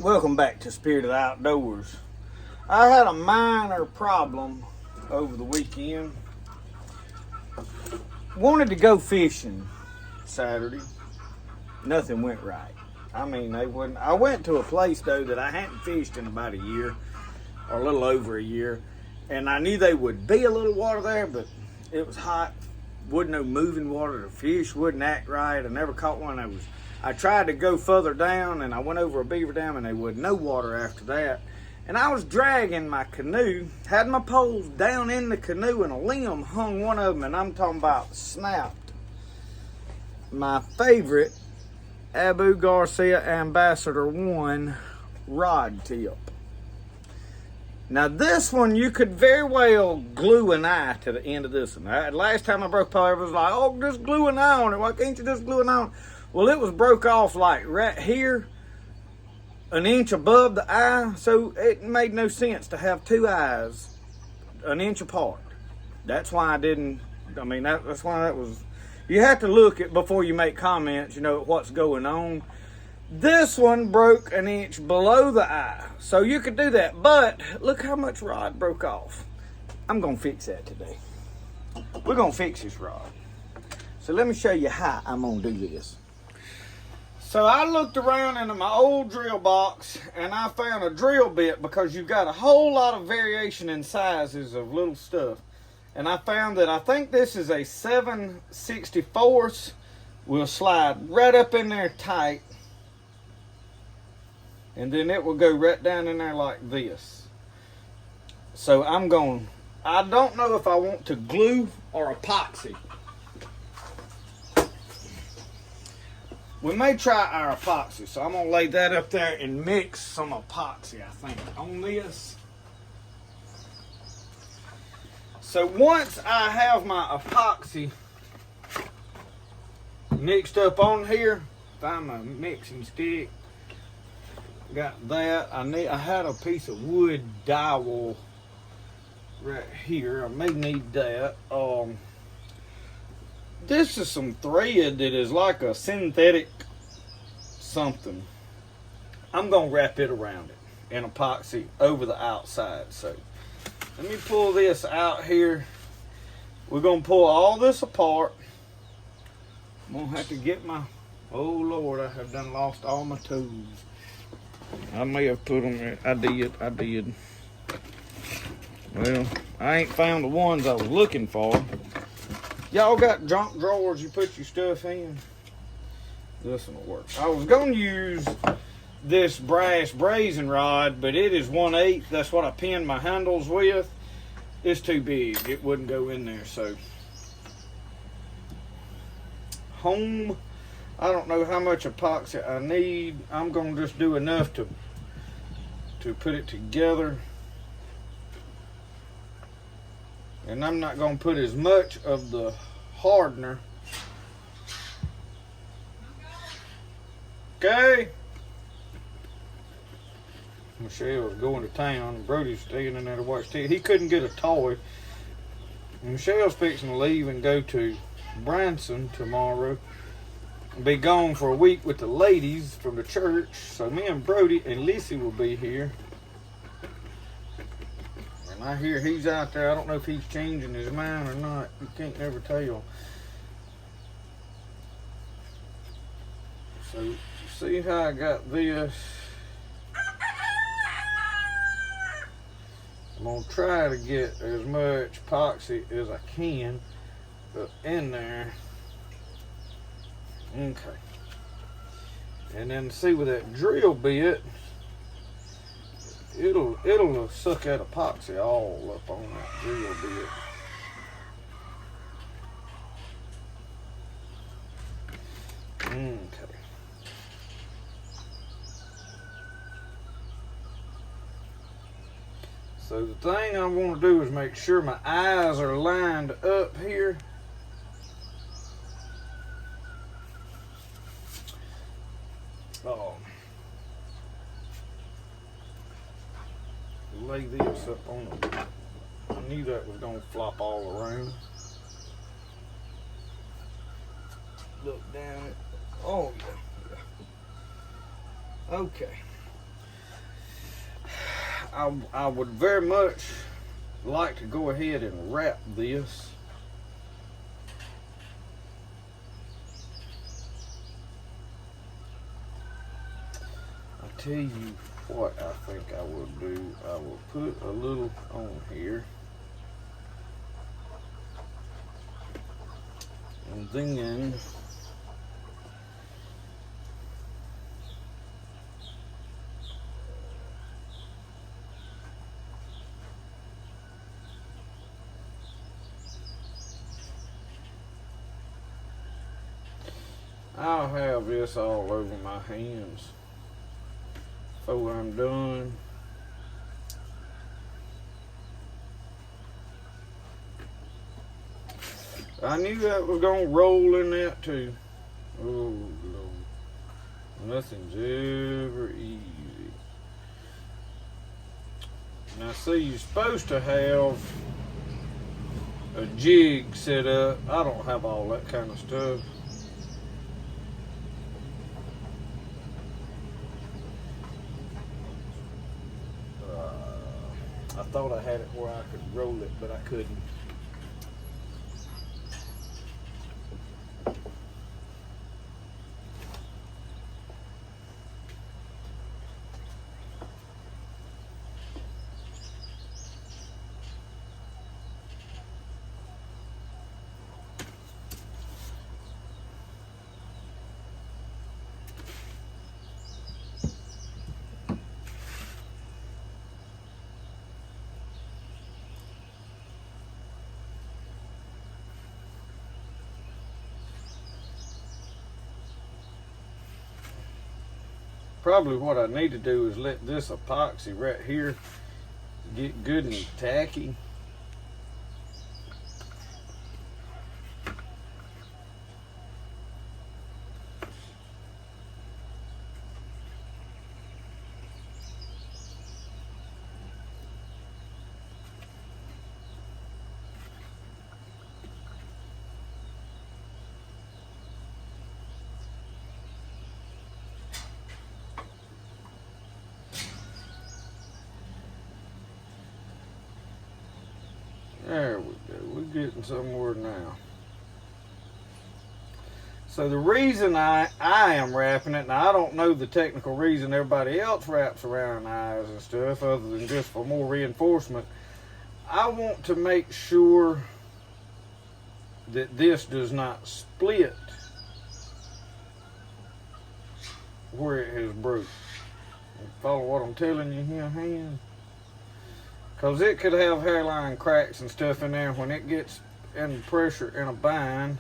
Welcome back to Spirit of the Outdoors. I had a minor problem over the weekend. Wanted to go fishing Saturday. Nothing went right. I mean, they wouldn't. I went to a place though that I hadn't fished in about a year, or a little over a year, and I knew there would be a little water there, but it was hot. Wasn't no moving water. The fish wouldn't act right. I never caught one. I tried to go further down, and I went over a beaver dam, and there was no water after that. And I was dragging my canoe, had my poles down in the canoe, and a limb hung one of them, and I'm talking about snapped. My favorite Abu Garcia Ambassador 1 rod tip. Now this one, you could very well glue an eye to the end of this one. Last time I broke apart, it was like, oh, just glue an eye on it. Why can't you just glue an eye on it? Well, it was broke off like right here, an inch above the eye, so it made no sense to have two eyes an inch apart. That's why I didn't, that's why that was, you have to look at before you make comments, you know, what's going on. This one broke an inch below the eye, so you could do that, but look how much rod broke off. I'm gonna fix that today. We're gonna fix this rod. So let me show you how I'm gonna do this. So I looked around into my old drill box and I found a drill bit, because you've got a whole lot of variation in sizes of little stuff. And I found that I think this is a 7/64. Will slide right up in there tight. And then it will go right down in there like this. So I don't know if I want to glue or epoxy. We may try our epoxy, so I'm gonna lay that up there and mix some epoxy, I think, on this. So once I have my epoxy mixed up on here, find my mixing stick, got that. I had a piece of wood dowel right here. I may need that. This is some thread that is like a synthetic something. I'm gonna wrap it around it in epoxy over the outside. So let me pull this out here. We're gonna pull all this apart. I'm gonna have to get my, oh Lord, I have done lost all my tools. I may have put them there. I did. Well, I ain't found the ones I was looking for. Y'all got junk drawers you put your stuff in? This one will work. I was going to use this brass brazing rod, but it is 1/8. That's what I pinned my handles with. It's too big. It wouldn't go in there. So, I don't know how much epoxy I need. I'm going to just do enough to put it together. And I'm not going to put as much of the hardener. Okay. Michelle's going to town and Brody's staying in there to watch TV. He couldn't get a toy. And Michelle's fixing to leave and go to Branson tomorrow. Be gone for a week with the ladies from the church. So me and Brody and Lissy will be here. And I hear he's out there. I don't know if he's changing his mind or not. You can't never tell. So see how I got this. I'm gonna try to get as much epoxy as I can up in there. Okay. And then see with that drill bit, it'll suck that epoxy all up on that drill bit. Okay. So the thing I want to do is make sure my eyes are lined up here. Lay this up on the, I knew that was going to flop all around. Look down it. Oh yeah. Okay. I would very much like to go ahead and wrap this. I'll tell you what I think I will do. I will put a little on here. And then I'll have this all over my hands before I'm done. I knew that was going to roll in that too. Oh, Lord. Nothing's ever easy. Now, see, you're supposed to have a jig set up. I don't have all that kind of stuff. I thought I had it where I could roll it, but I couldn't. Probably what I need to do is let this epoxy right here get good and tacky. There we go. We're getting somewhere now. So the reason I am wrapping it, and I don't know the technical reason everybody else wraps around eyes and stuff other than just for more reinforcement, I want to make sure that this does not split where it has broke. Follow what I'm telling you here, hand. Because it could have hairline cracks and stuff in there when it gets in pressure in a bind.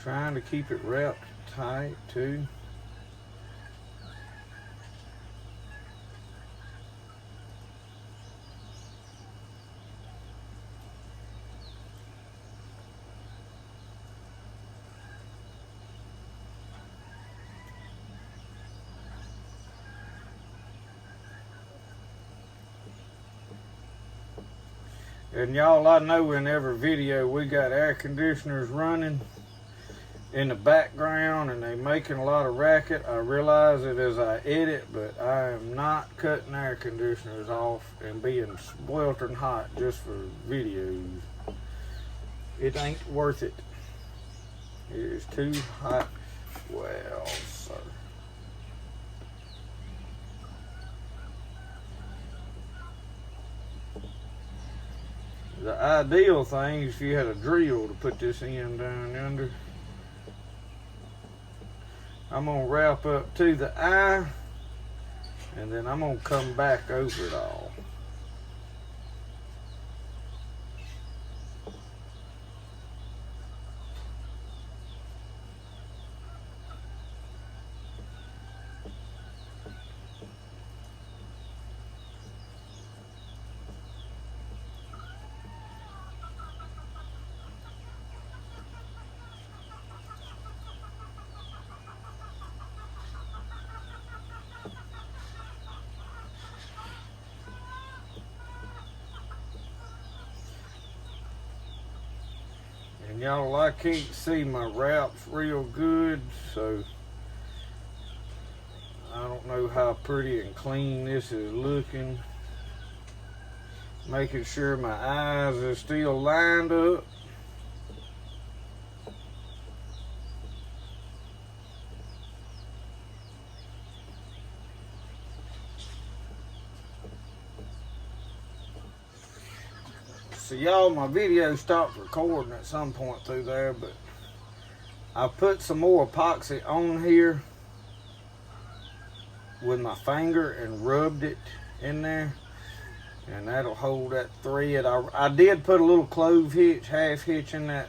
Trying to keep it wrapped tight too. And y'all, I know in every video we got air conditioners running in the background and they making a lot of racket. I realize it as I edit, but I am not cutting air conditioners off and being sweltering hot just for videos. It ain't worth it. It is too hot. Well, sir. The ideal thing is if you had a drill to put this in down under. I'm going to wrap up to the eye, and then I'm going to come back over it all. Y'all, I can't see my wraps real good, so I don't know how pretty and clean this is looking. Making sure my eyes are still lined up. So y'all, my video stopped recording at some point through there, but I put some more epoxy on here with my finger and rubbed it in there, and that'll hold that thread. I did put a little clove hitch, half hitch in that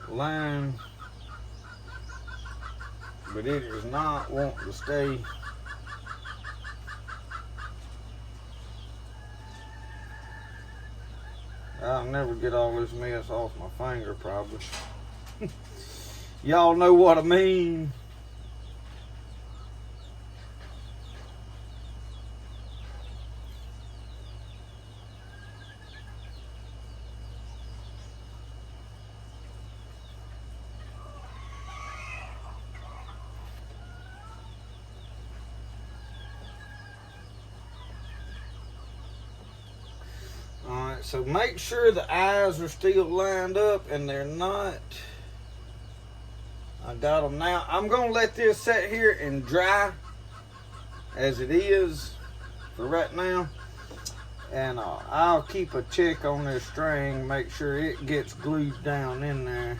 line, but it is not wanting to stay. I'll never get all this mess off my finger, probably. Y'all know what I mean. So make sure the eyes are still lined up, and they're not. I got them now. I'm going to let this sit here and dry as it is for right now. And I'll keep a check on this string, make sure it gets glued down in there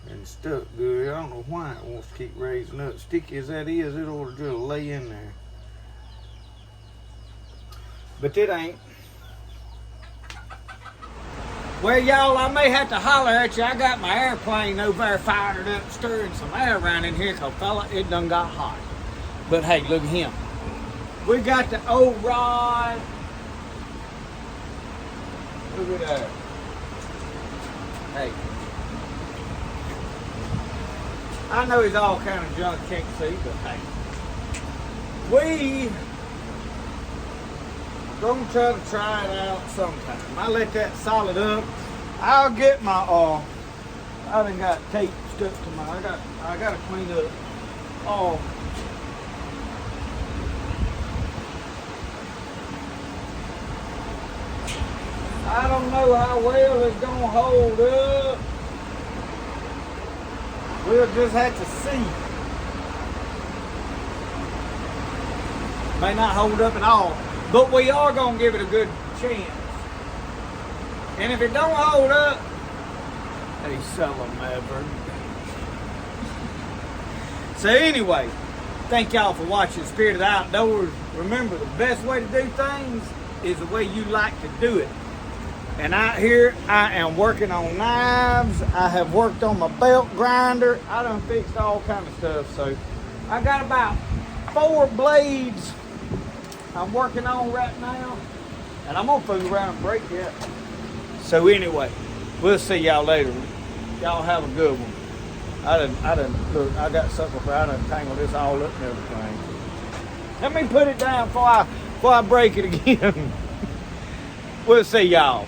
and stuck good. I don't know why it wants to keep raising up. Sticky as that is, it ought to just lay in there. But it ain't. Well, y'all, I may have to holler at you. I got my airplane over there fired up, stirring some air around in here, because, fella, it done got hot. But, hey, look at him. We got the old rod. Look at that. Hey. I know he's all kind of junk, can't see, but, hey. We gonna try it out sometime. I let that solid up. I'll get my I done got tape stuck to my. I gotta clean up. I don't know how well it's gonna hold up. We'll just have to see. May not hold up at all. But we are going to give it a good chance. And if it don't hold up, they sell them ever. So anyway, thank y'all for watching Spirit of the Outdoors. Remember, the best way to do things is the way you like to do it. And out here, I am working on knives. I have worked on my belt grinder. I done fixed all kind of stuff. So I got about 4 blades I'm working on right now, and I'm gonna fool around and break it. So anyway, we'll see y'all later. Y'all have a good one. Look, I got something for I done tangled this all up and everything. Let me put it down before I break it again. We'll see y'all.